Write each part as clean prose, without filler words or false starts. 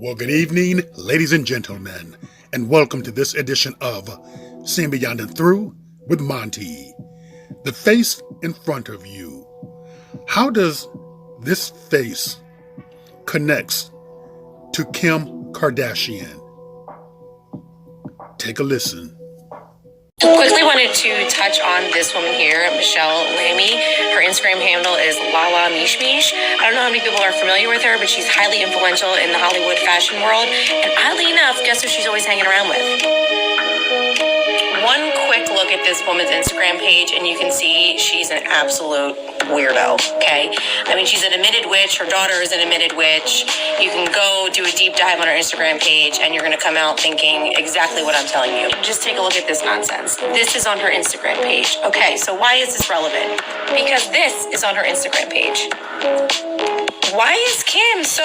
Well, good evening, ladies and gentlemen, and welcome to this edition of Seeing Beyond and Through with Monty. The face in front of you. How does this face connects to Kim Kardashian? Take a listen. Quickly wanted to touch on this woman here, Michelle Lamy. Her Instagram handle is Lala Mishmish. I don't know how many people are familiar with her, but she's highly influential in the Hollywood fashion world. And oddly enough, guess who she's always hanging around with? One quick look at this woman's Instagram page and you can see she's an absolute weirdo, okay? I mean, she's an admitted witch. Her daughter is an admitted witch. You can go do a deep dive on her Instagram page and you're going to come out thinking exactly what I'm telling you. Just take a look at this nonsense. This is on her Instagram page. Okay, so why is this relevant? Because this is on her Instagram page. Why is Kim so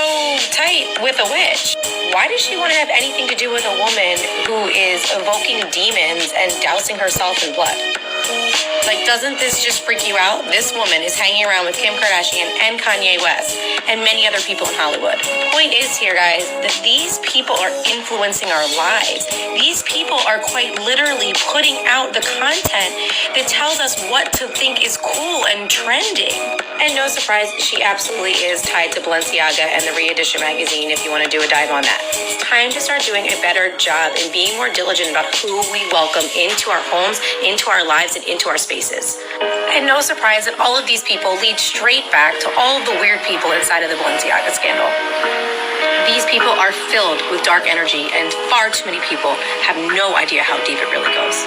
tight with a witch? Why does she want to have anything to do with a woman who is evoking demons and dousing herself in blood? Like, doesn't this just freak you out? This woman is hanging around with Kim Kardashian and Kanye West and many other people in Hollywood. The point is here, guys, that these people are influencing our lives. These people are quite literally putting out the content that tells us what to think is cool and trending. And no surprise, she absolutely is tied to Balenciaga and the Reedition magazine if you want to do a dive on that. It's time to start doing a better job and being more diligent about who we welcome into our homes, into our lives, and into our spaces. And no surprise that all of these people lead straight back to all of the weird people inside of the Balenciaga scandal. These people are filled with dark energy, and far too many people have no idea how deep it really goes.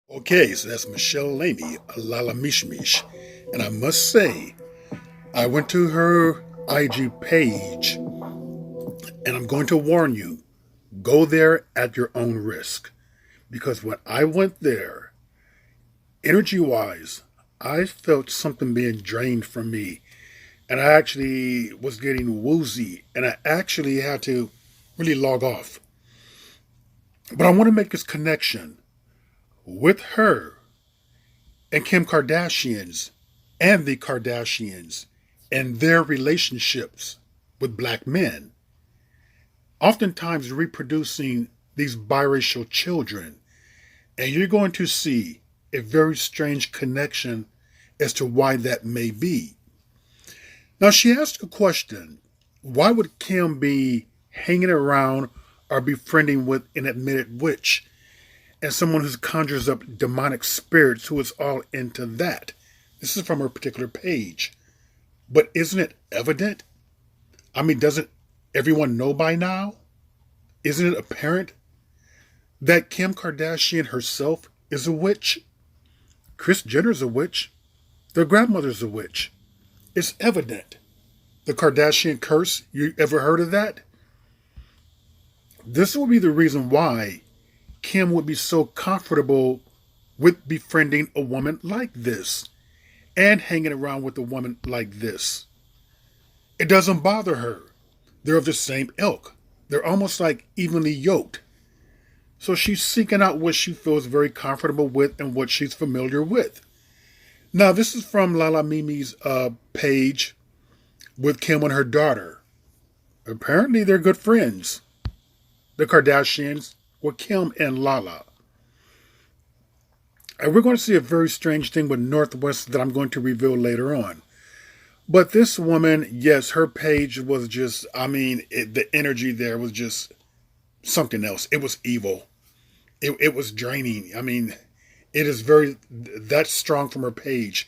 Okay, so that's Michelle Lamy, Lala Mishmish. And I must say, I went to her IG page, and I'm going to warn you, go there at your own risk. Because when I went there, energy-wise, I felt something being drained from me. And I actually was getting woozy. And I actually had to really log off. But I want to make this connection with her and Kim Kardashian's and the Kardashians and their relationships with black men. Oftentimes reproducing these biracial children. And you're going to see a very strange connection as to why that may be. Now, she asked a question. Why would Kim be hanging around or befriending with an admitted witch and someone who conjures up demonic spirits who is all into that? This is from her particular page. But isn't it evident? I mean, doesn't everyone know by now? Isn't it apparent that Kim Kardashian herself is a witch? Kris Jenner's a witch. Their grandmother's a witch. It's evident. The Kardashian curse, you ever heard of that? This would be the reason why Kim would be so comfortable with befriending a woman like this and hanging around with a woman like this. It doesn't bother her. They're of the same ilk. They're almost like evenly yoked. So she's seeking out what she feels very comfortable with and what she's familiar with. Now, this is from Lala Mimi's page with Kim and her daughter. Apparently, they're good friends. The Kardashians were Kim and Lala. And we're going to see a very strange thing with Northwest that I'm going to reveal later on. But this woman, yes, her page was just, the energy there was just something else. It was evil. It was draining. It is that strong from her page.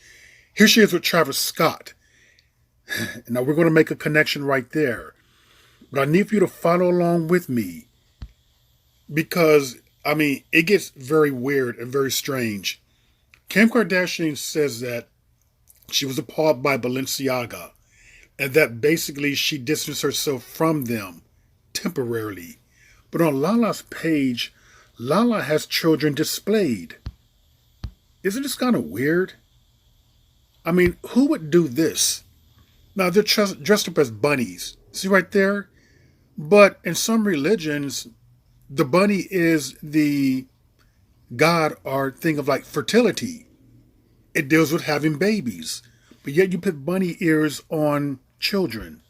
Here she is with Travis Scott. Now we're going to make a connection right there. But I need for you to follow along with me. Because, it gets very weird and very strange. Kim Kardashian says that she was appalled by Balenciaga. And that basically she distanced herself from them temporarily. But on Lala's page, Lala has children displayed. Isn't this kind of weird? Who would do this? Now, they're dressed up as bunnies. See right there? But in some religions, the bunny is the god or thing of like fertility. It deals with having babies. But yet you put bunny ears on children.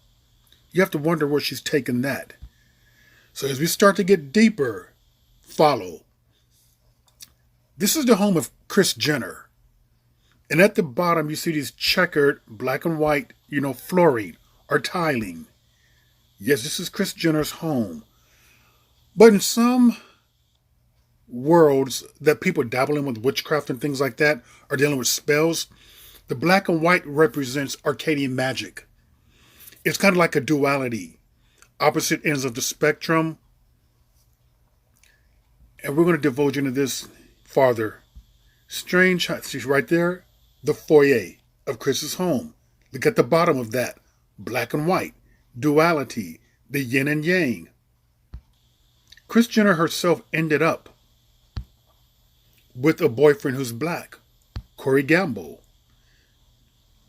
You have to wonder where she's taken that. So as we start to get deeper, follow. This is the home of Kris Jenner. And at the bottom, you see these checkered black and white, flooring or tiling. Yes, this is Kris Jenner's home. But in some worlds that people dabble in with witchcraft and things like that, are dealing with spells, the black and white represents Arcadian magic. It's kind of like a duality, opposite ends of the spectrum. And we're going to divulge into this farther. Strange, she's right there, the foyer of Kris's home. Look at the bottom of that, black and white, duality, the yin and yang. Kris Jenner herself ended up with a boyfriend who's black, Corey Gamble.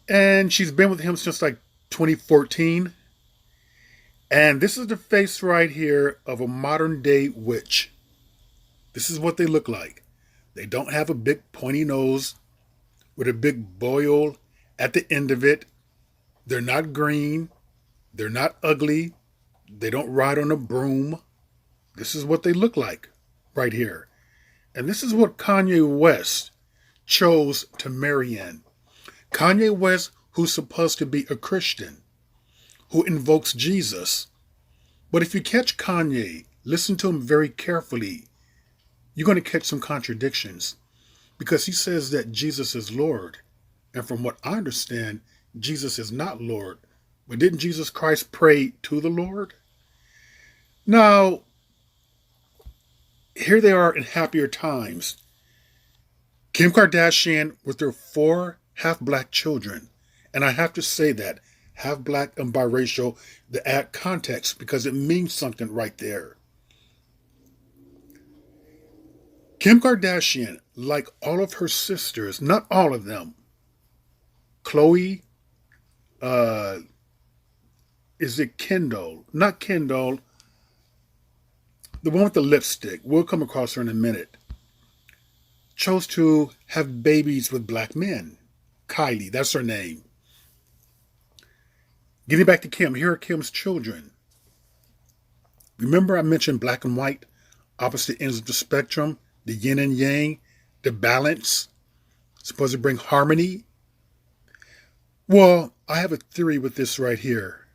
And she's been with him since like 2014. And this is the face right here of a modern day witch. This is what they look like. They don't have a big pointy nose with a big boil at the end of it. They're not green. They're not ugly. They don't ride on a broom. This is what they look like right here. And this is what Kanye West chose to marry in. Kanye West, who's supposed to be a Christian, who invokes Jesus. But if you catch Kanye, listen to him very carefully, you're going to catch some contradictions, because he says that Jesus is Lord. And from what I understand, Jesus is not Lord. But didn't Jesus Christ pray to the Lord? Now, here they are in happier times. Kim Kardashian with their 4 half-black children. And I have to say that, half-black and biracial, to add context, because it means something right there. Kim Kardashian, like all of her sisters, not all of them, Khloe, is it Kendall? Not Kendall, the one with the lipstick, we'll come across her in a minute, chose to have babies with black men. Kylie, that's her name. Getting back to Kim, here are Kim's children. Remember I mentioned black and white, opposite ends of the spectrum, the yin and yang, the balance, supposed to bring harmony? Well, I have a theory with this right here.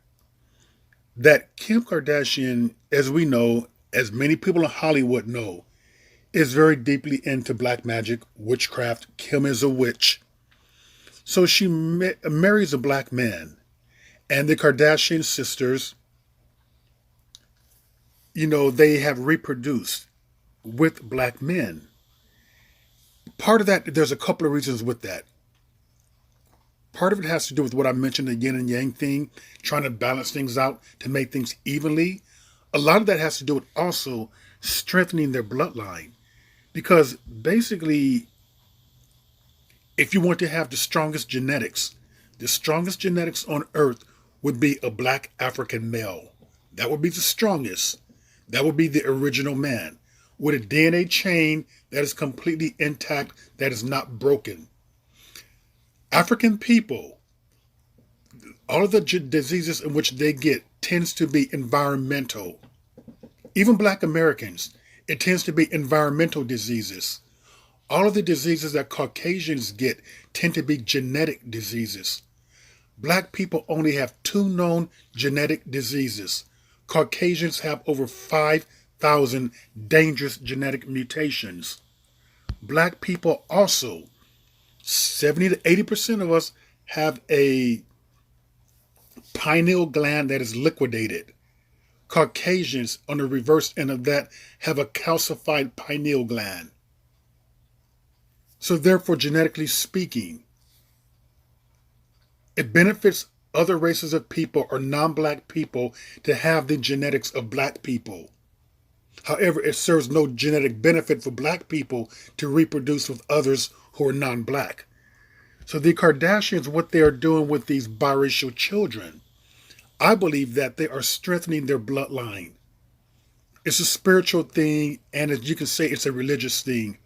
That Kim Kardashian, as we know, as many people in Hollywood know, is very deeply into black magic, witchcraft. Kim is a witch. So she marries a black man. And the Kardashian sisters, they have reproduced with black men. Part of that, there's a couple of reasons with that. Part of it has to do with what I mentioned, the yin and yang thing, trying to balance things out to make things evenly. A lot of that has to do with also strengthening their bloodline. Because basically, if you want to have the strongest genetics on earth would be a black African male. That would be the strongest. That would be the original man, with a DNA chain that is completely intact, that is not broken. African people, all of the diseases in which they get tends to be environmental. Even black Americans, it tends to be environmental diseases. All of the diseases that Caucasians get tend to be genetic diseases. Black people only have 2 known genetic diseases. Caucasians have over 5,000 dangerous genetic mutations. Black people also, 70 to 80% of us have a pineal gland that is liquidated. Caucasians, on the reverse end of that, have a calcified pineal gland. So therefore, genetically speaking, it benefits other races of people or non-black people to have the genetics of black people. However, it serves no genetic benefit for black people to reproduce with others who are non-black. So the Kardashians, what they are doing with these biracial children, I believe that they are strengthening their bloodline. It's a spiritual thing, and as you can say, it's a religious thing.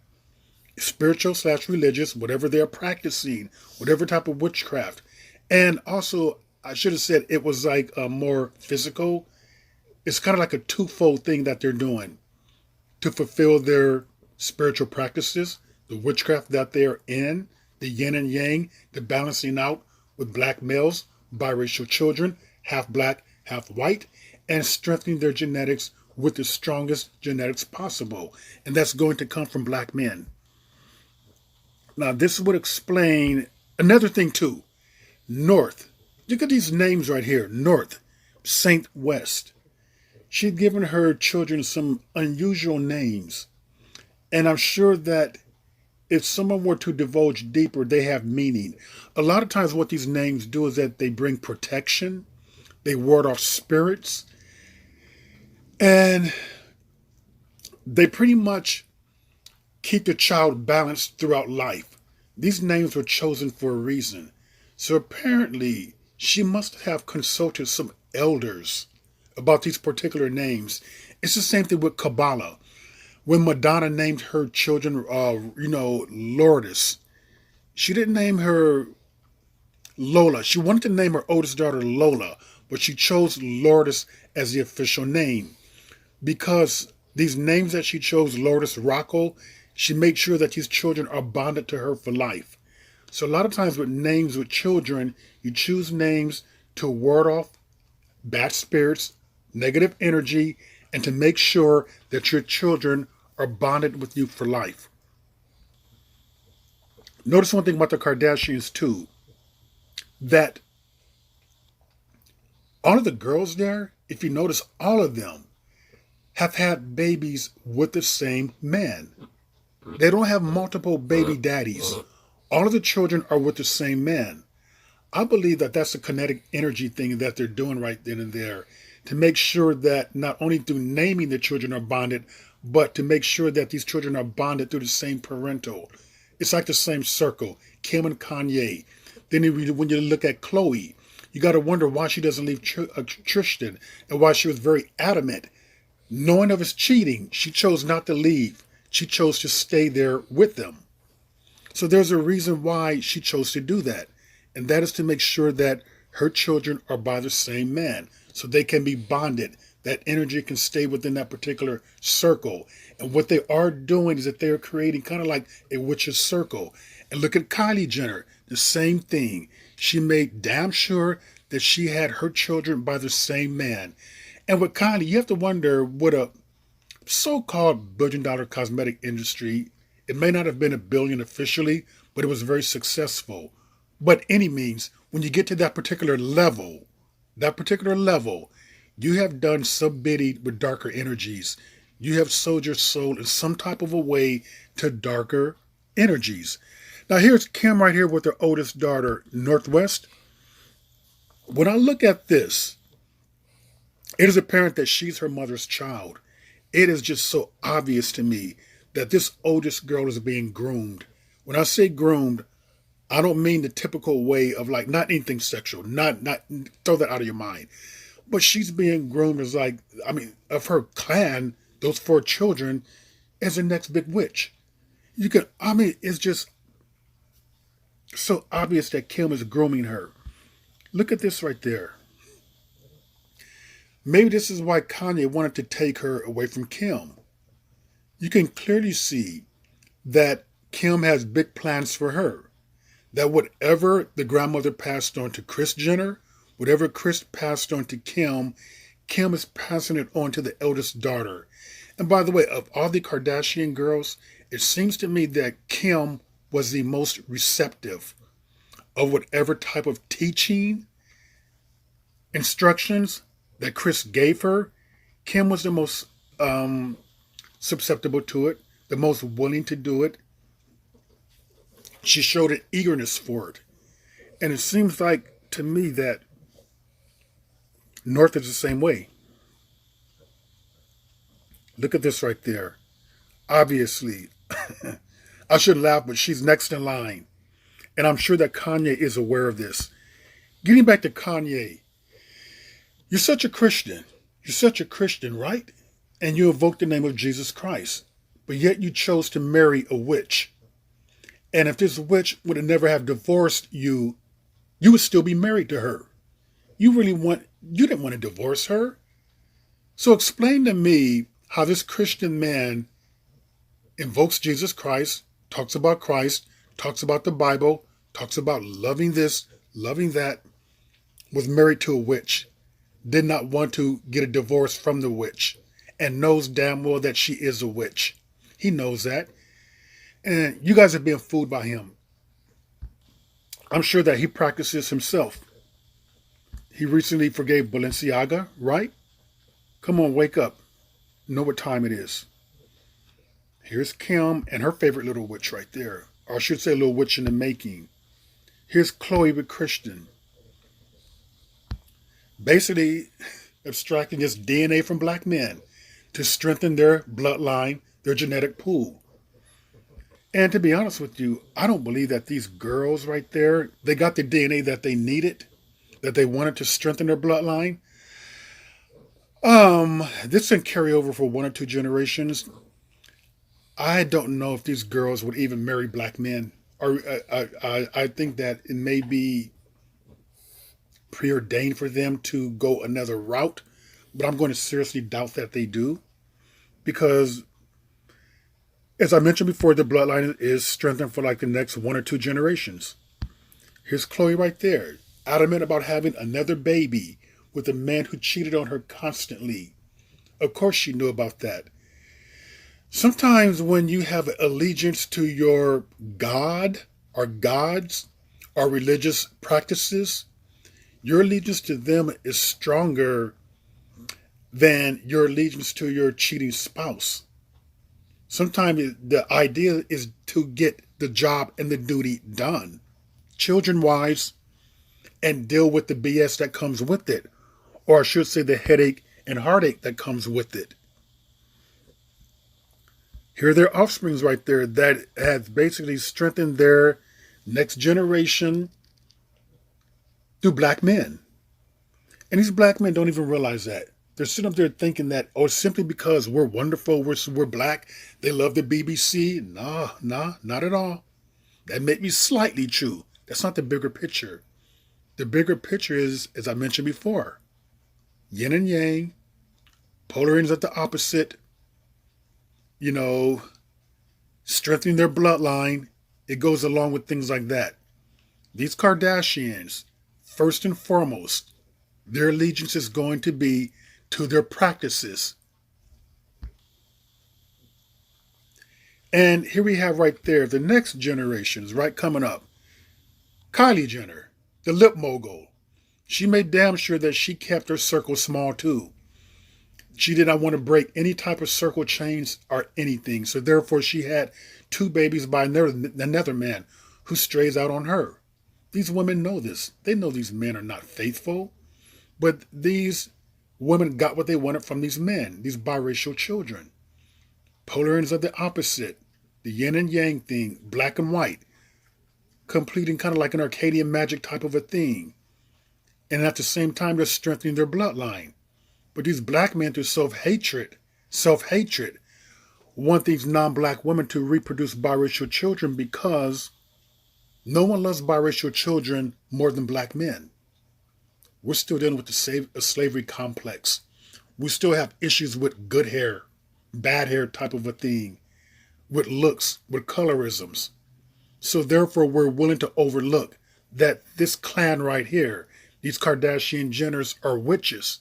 Spiritual/religious, whatever they're practicing, whatever type of witchcraft. And also, I should have said it was like a more physical. It's kind of like a twofold thing that they're doing to fulfill their spiritual practices, the witchcraft that they're in, the yin and yang, the balancing out with black males, biracial children, half black, half white, and strengthening their genetics with the strongest genetics possible. And that's going to come from black men. Now, this would explain another thing too. North. Look at these names right here. North, Saint, West. She'd given her children some unusual names. And I'm sure that if someone were to divulge deeper, they have meaning. A lot of times what these names do is that they bring protection. They ward off spirits. And they pretty much keep the child balanced throughout life. These names were chosen for a reason. So apparently, she must have consulted some elders about these particular names. It's the same thing with Kabbalah. When Madonna named her children, Lourdes, she didn't name her Lola. She wanted to name her oldest daughter Lola, but she chose Lourdes as the official name because these names that she chose, Lourdes, Rocco, she made sure that these children are bonded to her for life. So a lot of times with names with children, you choose names to ward off bad spirits, negative energy, and to make sure that your children are bonded with you for life. Notice one thing about the Kardashians too, that all of the girls there, if you notice, all of them have had babies with the same man. They don't have multiple baby daddies. All of the children are with the same man. I believe that that's a kinetic energy thing that they're doing right then and there to make sure that not only through naming the children are bonded, but to make sure that these children are bonded through the same parental. It's like the same circle, Kim and Kanye. Then when you look at Chloe, you got to wonder why she doesn't leave Tristan and why she was very adamant. Knowing of his cheating, she chose not to leave. She chose to stay there with them. So there's a reason why she chose to do that. And that is to make sure that her children are by the same man. So they can be bonded. That energy can stay within that particular circle. And what they are doing is that they're creating kind of like a witch's circle. And look at Kylie Jenner. The same thing. She made damn sure that she had her children by the same man. And with Kylie, you have to wonder, what a so-called billion-dollar cosmetic industry, it may not have been $1 billion officially, but it was very successful. But any means, when you get to that particular level, you have done some bidding with darker energies. You have sold your soul in some type of a way to darker energies. Now here's Kim right here with her oldest daughter, Northwest. When I look at this, it is apparent that she's her mother's child. It is just so obvious to me that this oldest girl is being groomed. When I say groomed, I don't mean the typical way of like, not anything sexual, not throw that out of your mind. But she's being groomed as like, of her clan, those 4 children, as the next big witch. It's just so obvious that Kim is grooming her. Look at this right there. Maybe this is why Kanye wanted to take her away from Kim. You can clearly see that Kim has big plans for her. That whatever the grandmother passed on to Kris Jenner, whatever Kris passed on to Kim, Kim is passing it on to the eldest daughter. And by the way, of all the Kardashian girls, it seems to me that Kim was the most receptive of whatever type of teaching, instructions that Kris gave her. Kim was the most susceptible to it, the most willing to do it. She showed an eagerness for it. And it seems like to me that North is the same way. Look at this right there. Obviously, I should laugh, but she's next in line. And I'm sure that Kanye is aware of this. Getting back to Kanye, you're such a Christian. You're such a Christian, right? And you invoke the name of Jesus Christ. But yet you chose to marry a witch. And if this witch would have never have divorced you, you would still be married to her. You didn't want to divorce her. So explain to me how this Christian man invokes Jesus Christ, talks about the Bible, talks about loving this, loving that, was married to a witch, did not want to get a divorce from the witch, and knows damn well that she is a witch. He knows that. And you guys are being fooled by him. I'm sure that he practices himself. He recently forgave Balenciaga, right? Come on, wake up. Know what time it is. Here's Kim and her favorite little witch right there. Or I should say little witch in the making. Here's Chloe with Christian. Basically abstracting this DNA from black men to strengthen their bloodline, their genetic pool. And to be honest with you, I don't believe that these girls right there, they got the DNA that they needed, that they wanted to strengthen their bloodline. This can carry over for 1 or 2 generations. I don't know if these girls would even marry black men. Or I think that it may be preordained for them to go another route, but I'm going to seriously doubt that they do, because, as I mentioned before, the bloodline is strengthened for like the next 1 or 2 generations. Here's Chloe right there, adamant about having another baby with a man who cheated on her constantly. Of course she knew about that. Sometimes when you have allegiance to your God or gods or religious practices, your allegiance to them is stronger than your allegiance to your cheating spouse. Sometimes the idea is to get the job and the duty done, children-wise, and deal with the BS that comes with it, or I should say the headache and heartache that comes with it. Here are their offsprings right there that has basically strengthened their next generation through black men. And these black men don't even realize that. They're sitting up there thinking that, oh, simply because we're wonderful, we're black, they love the BBC. Nah, not at all. That may be slightly true. That's not the bigger picture. The bigger picture is, as I mentioned before, yin and yang, polar ends at the opposite, strengthening their bloodline. It goes along with things like that. These Kardashians, first and foremost, their allegiance is going to be to their practices. And here we have right there the next generations, right, coming up. Kylie Jenner, the lip mogul. She made damn sure that she kept her circle small too. She did not want to break any type of circle chains or anything. So therefore she had 2 babies by another man who strays out on her. These women know this. They know these men are not faithful. But these women got what they wanted from these men, these biracial children. Polar ends of the opposite. The yin and yang thing, black and white. Completing kind of like an Arcadian magic type of a thing. And at the same time, they're strengthening their bloodline. But these black men, through self-hatred, want these non-black women to reproduce biracial children, because no one loves biracial children more than black men. We're still dealing with the slavery complex. We still have issues with good hair, bad hair type of a thing, with looks, with colorisms. So therefore, we're willing to overlook that this clan right here, these Kardashian Jenners, are witches.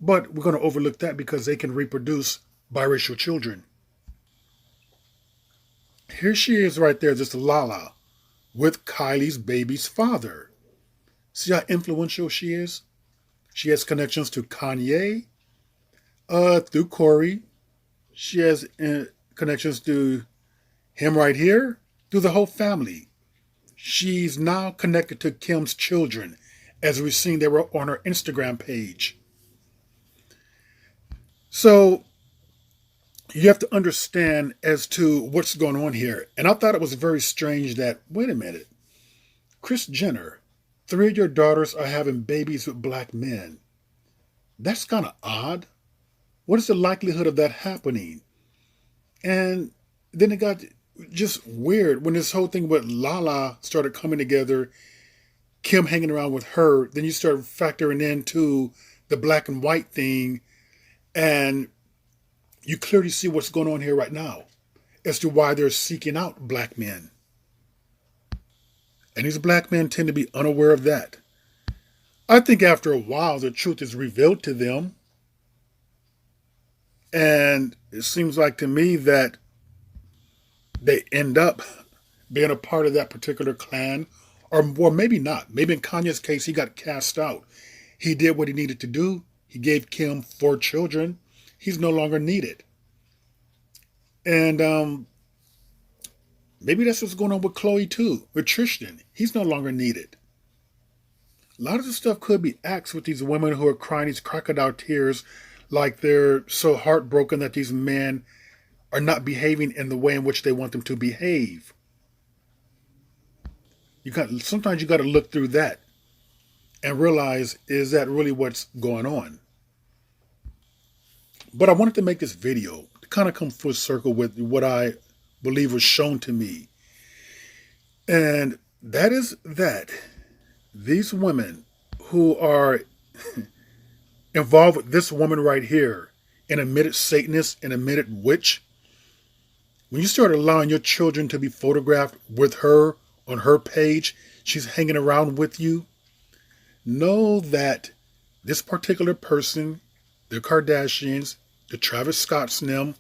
But we're going to overlook that because they can reproduce biracial children. Here she is right there, this Lala, with Kylie's baby's father. See how influential she is? She has connections to Kanye, through Corey. She has connections to him right here, through the whole family. She's now connected to Kim's children, as we've seen they were on her Instagram page. So you have to understand as to what's going on here. And I thought it was very strange that, wait a minute, Kris Jenner, 3 of your daughters are having babies with black men. That's kind of odd. What is the likelihood of that happening? And then it got just weird when this whole thing with Lala started coming together Kim hanging around with her, then you start factoring into the black and white thing, and you clearly see what's going on here right now as to why they're seeking out black men. And these black men tend to be unaware of that. I think after a while, the truth is revealed to them. And it seems like to me that they end up being a part of that particular clan, or maybe not. Maybe in Kanye's case, he got cast out. He did what he needed to do. He gave Kim 4 children. He's no longer needed. And maybe that's what's going on with Chloe too, with Tristan. He's no longer needed. A lot of the stuff could be acts with these women who are crying these crocodile tears like they're so heartbroken that these men are not behaving in the way in which they want them to behave. Sometimes you got to look through that and realize, is that really what's going on? But I wanted to make this video to kind of come full circle with what I believe was shown to me. And that is that these women who are involved with this woman right here, an admitted Satanist, an admitted witch, when you start allowing your children to be photographed with her on her page, she's hanging around with you, know that this particular person, the Kardashians, the Travis Scotts and them,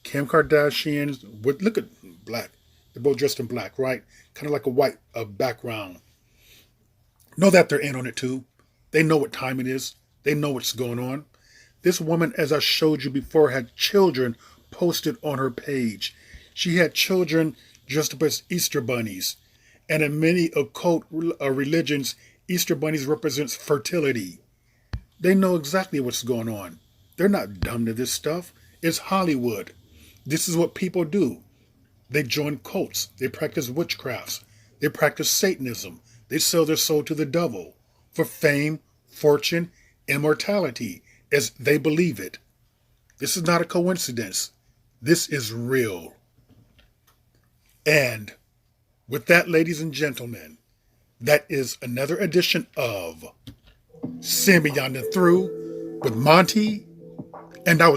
Kim Kardashian, look at black. They're both dressed in black, right? Kind of like a white background. Know that they're in on it too. They know what time it is. They know what's going on. This woman, as I showed you before, had children posted on her page. She had children dressed up as Easter bunnies. And in many occult religions, Easter bunnies represents fertility. They know exactly what's going on. They're not dumb to this stuff. It's Hollywood. This is what people do. They join cults. They practice witchcrafts. They practice Satanism. They sell their soul to the devil for fame, fortune, immortality, as they believe it. This is not a coincidence. This is real. And with that, ladies and gentlemen, that is another edition of Sin Beyond and Through with Monty. And I was